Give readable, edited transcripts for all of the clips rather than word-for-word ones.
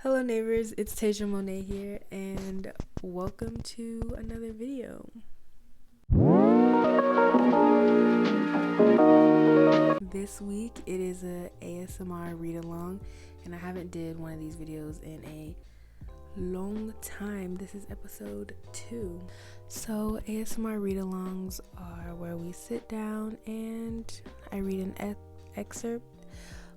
Hello neighbors, it's Tasia Monet here and welcome to another video. This week it is a ASMR read along and I haven't did one of these videos in a long time. This is episode 2. So ASMR read alongs are where we sit down and I read an excerpt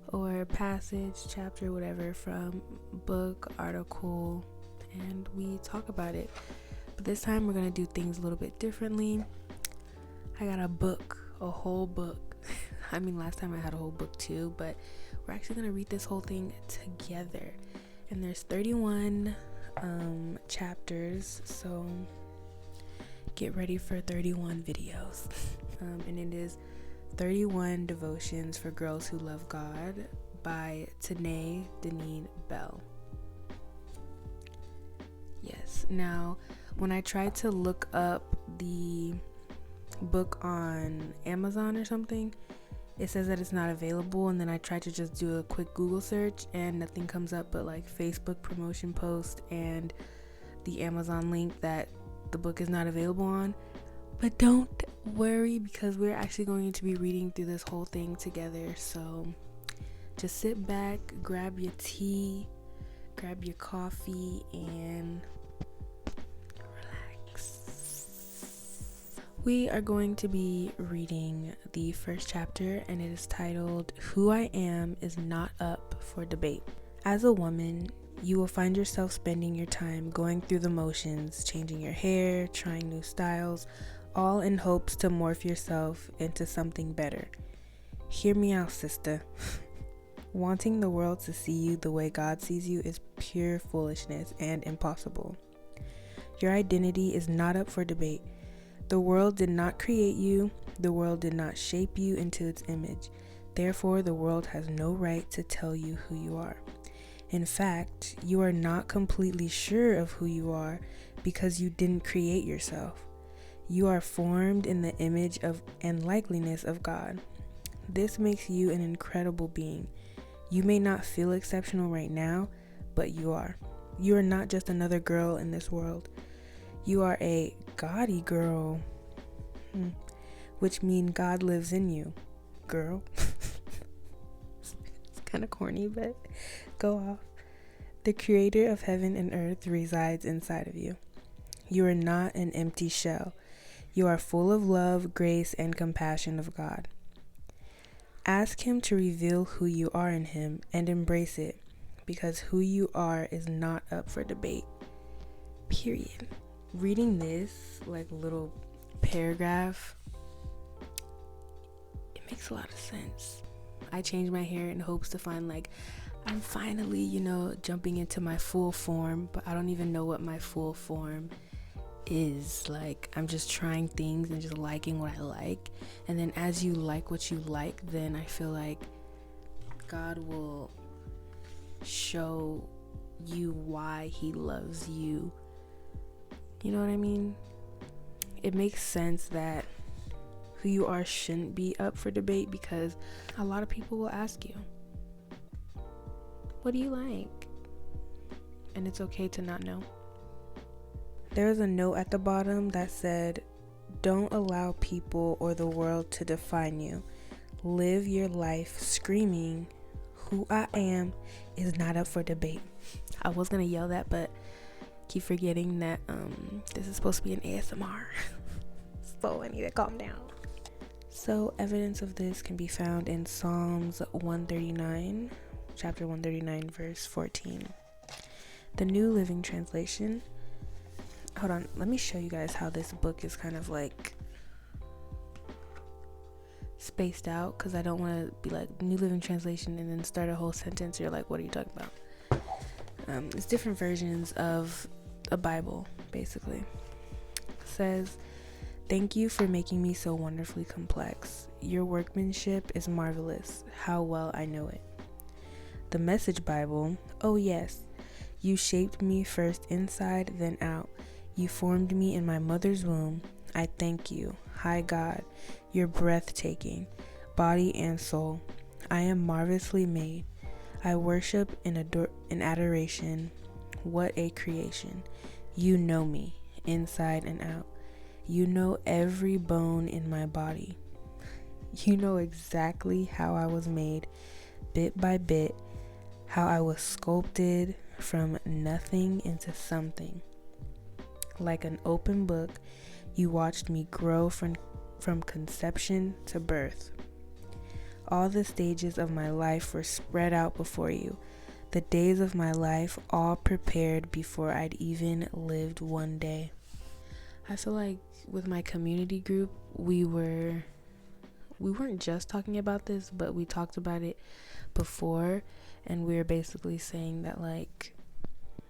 or passage, chapter, whatever, from book, article, and we talk about it. But this time we're gonna do things a little bit differently. I got a whole book. I mean, last time I had a whole book too, but we're actually gonna read this whole thing together. And there's 31 chapters, so get ready for 31 videos. And it is 31 Devotions for Girls Who Love God by Tanae Denean Bell. Yes, now when I tried to look up the book on Amazon or something, it says that it's not available, and then I tried to just do a quick Google search and nothing comes up but like Facebook promotion post and the Amazon link that the book is not available on. But don't worry, because we're actually going to be reading through this whole thing together. So just sit back, grab your tea, grab your coffee, and relax. We are going to be reading the first chapter, and it is titled, "Who I Am is Not Up for Debate." As a woman, you will find yourself spending your time going through the motions, changing your hair, trying new styles, all in hopes to morph yourself into something better. Hear me out, sister. Wanting the world to see you the way God sees you is pure foolishness and impossible. Your identity is not up for debate. The world did not create you. The world did not shape you into its image. Therefore, the world has no right to tell you who you are. In fact, you are not completely sure of who you are because you didn't create yourself. You are formed in the image of and likeness of God. This makes you an incredible being. You may not feel exceptional right now, but you are. You are not just another girl in this world. You are a Goddy girl, which means God lives in you, girl. It's kind of corny, but go off. The creator of heaven and earth resides inside of you. You are not an empty shell. You are full of love, grace, and compassion of God. Ask Him to reveal who you are in Him and embrace it, because who you are is not up for debate. Period. Reading this like little paragraph, it makes a lot of sense. I changed my hair in hopes to find like I'm finally, jumping into my full form, but I don't even know what my full form is. Like, I'm just trying things and just liking what I like, and then as you like what you like, then I feel like God will show you why He loves you. You know what I mean? It makes sense that who you are shouldn't be up for debate, because a lot of people will ask you, what do you like? And it's okay to not know. There was a note at the bottom that said, "Don't allow people or the world to define you. Live your life screaming, 'Who I am is not up for debate.'" I was gonna yell that, but keep forgetting that this is supposed to be an ASMR. So I need to calm down. So evidence of this can be found in Psalms 139, chapter 139, verse 14. The New Living Translation. Hold on, let me show you guys how this book is kind of like spaced out, because I don't want to be like New Living Translation and then start a whole sentence. You're like, what are you talking about? It's different versions of a Bible, basically. It says, "Thank you for making me so wonderfully complex. Your workmanship is marvelous. How well I know it." The Message Bible. "Oh yes, you shaped me first inside, then out. You formed me in my mother's womb. I thank you, high God. You're breathtaking, body and soul. I am marvelously made. I worship in adoration. What a creation. You know me, inside and out. You know every bone in my body. You know exactly how I was made, bit by bit, how I was sculpted from nothing into something. Like an open book, you watched me grow from conception to birth. All the stages of my life were spread out before you. The days of my life all prepared before I'd even lived one day. I feel like with my community group, we weren't just talking about this, but we talked about it before, and we were basically saying that like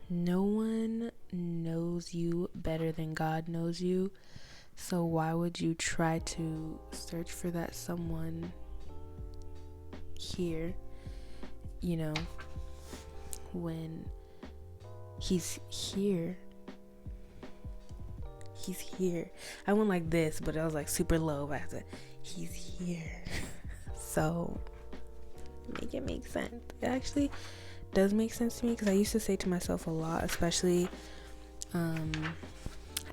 no one knows you better than God knows you. So why would you try to search for that someone here, when he's here? He's here. I went like this, but I was like super low. But I said, he's here. So make it make sense. It actually does make sense to me, because I used to say to myself a lot, especially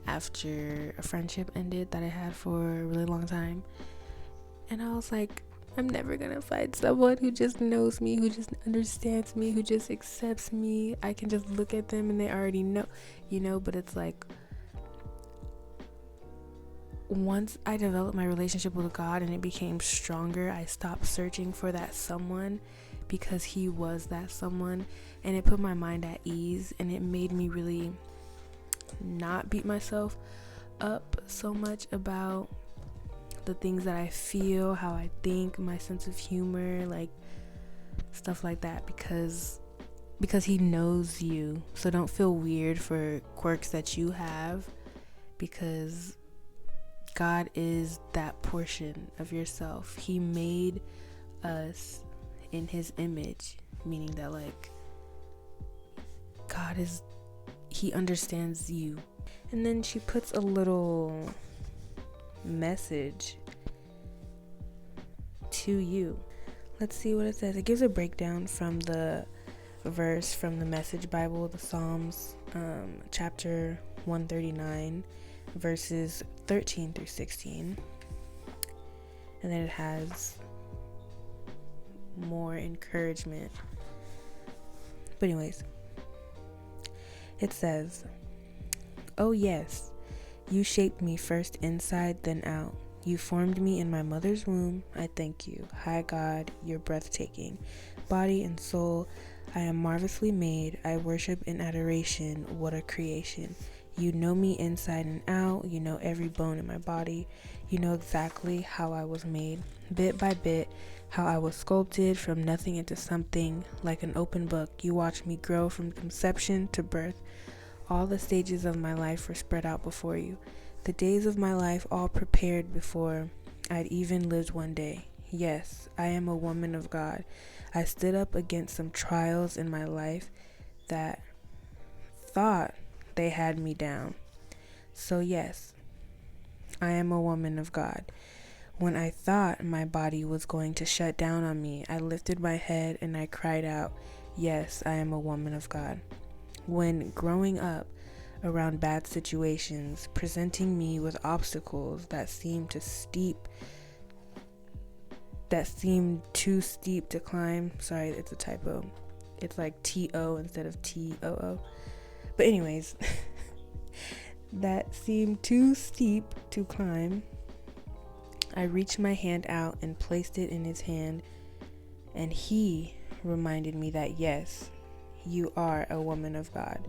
after a friendship ended that I had for a really long time. And I was like, I'm never gonna find someone who just knows me, who just understands me, who just accepts me. I can just look at them and they already know, but it's like, once I developed my relationship with God and it became stronger, I stopped searching for that someone, because he was that someone, and it put my mind at ease, and it made me really not beat myself up so much about the things that I feel, how I think, my sense of humor, like stuff like that, because he knows you. So don't feel weird for quirks that you have, because God is that portion of yourself. He made us in his image, meaning that like he understands you. And then she puts a little message to you. Let's see what it says. It gives a breakdown from the verse from the Message Bible, the Psalms, chapter 139, verses 13 through 16. And then it has more encouragement. But anyways, it says, "Oh yes, you shaped me first inside, then out. You formed me in my mother's womb. I thank you. High God, you're breathtaking. Body and soul, I am marvelously made. I worship in adoration. What a creation. You know me inside and out. You know every bone in my body. You know exactly how I was made, bit by bit, how I was sculpted from nothing into something. Like an open book, you watched me grow from conception to birth. All the stages of my life were spread out before you. The days of my life all prepared before I'd even lived one day. Yes, I am a woman of God. I stood up against some trials in my life that thought they had me down. So yes, I am a woman of God. When I thought my body was going to shut down on me, I lifted my head and I cried out, yes, I am a woman of God. When growing up around bad situations, presenting me with obstacles that seemed too steep to climb. Sorry, it's a typo. It's like T-O instead of T-O-O. But anyways, that seemed too steep to climb, I reached my hand out and placed it in his hand, and he reminded me that yes, you are a woman of God.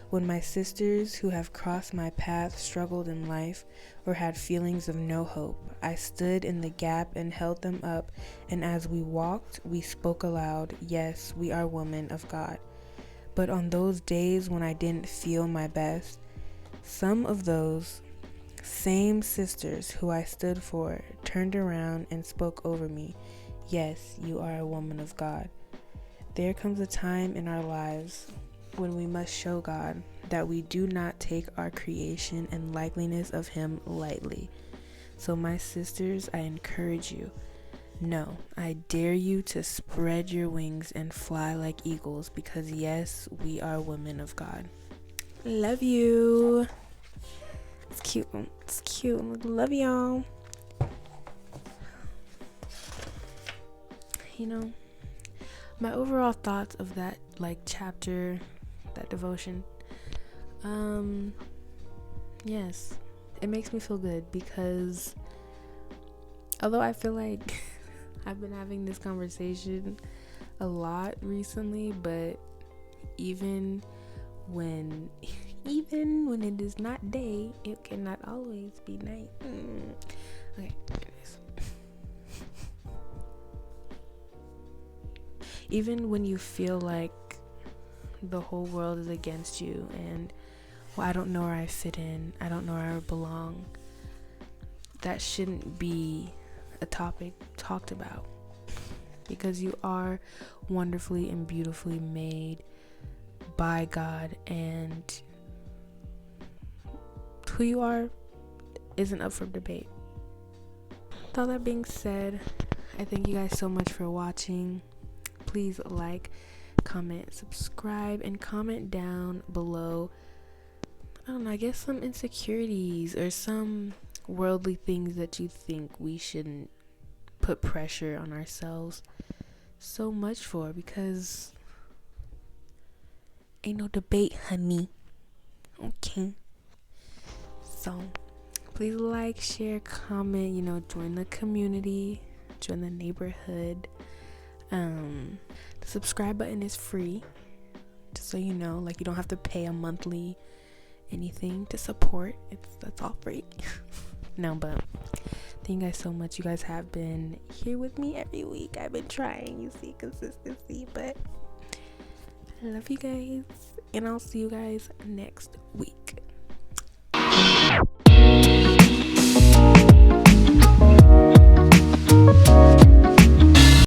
When my sisters who have crossed my path struggled in life or had feelings of no hope, I stood in the gap and held them up, and as we walked, we spoke aloud, yes, we are women of God. But on those days when I didn't feel my best, some of those same sisters who I stood for turned around and spoke over me, yes, you are a woman of God. There comes a time in our lives when we must show God that we do not take our creation and likeness of him lightly. So my sisters, I encourage you, No, I dare you to spread your wings and fly like eagles, because yes, we are women of God. Love you. It's cute. It's cute. Love y'all. You know, my overall thoughts of that chapter, that devotion, yes, it makes me feel good, because although I feel like I've been having this conversation a lot recently, but even when it is not day, it cannot always be night. Okay, anyways. Even when you feel like the whole world is against you and, well, I don't know where I fit in, I don't know where I belong, that shouldn't be a topic talked about, because you are wonderfully and beautifully made by God, and who you are isn't up for debate. With all that being said, I thank you guys so much for watching. Please like, comment, subscribe, and comment down below, I don't know, I guess some insecurities or some worldly things that you think we shouldn't put pressure on ourselves so much for, because ain't no debate, honey. Okay. So please like, share, comment, join the community, join the neighborhood. The subscribe button is free, just so you know, you don't have to pay a monthly anything to support. That's all free. No, but thank you guys so much. You guys have been here with me every week. I've been trying, you see, consistency, but I love you guys, and I'll see you guys next week.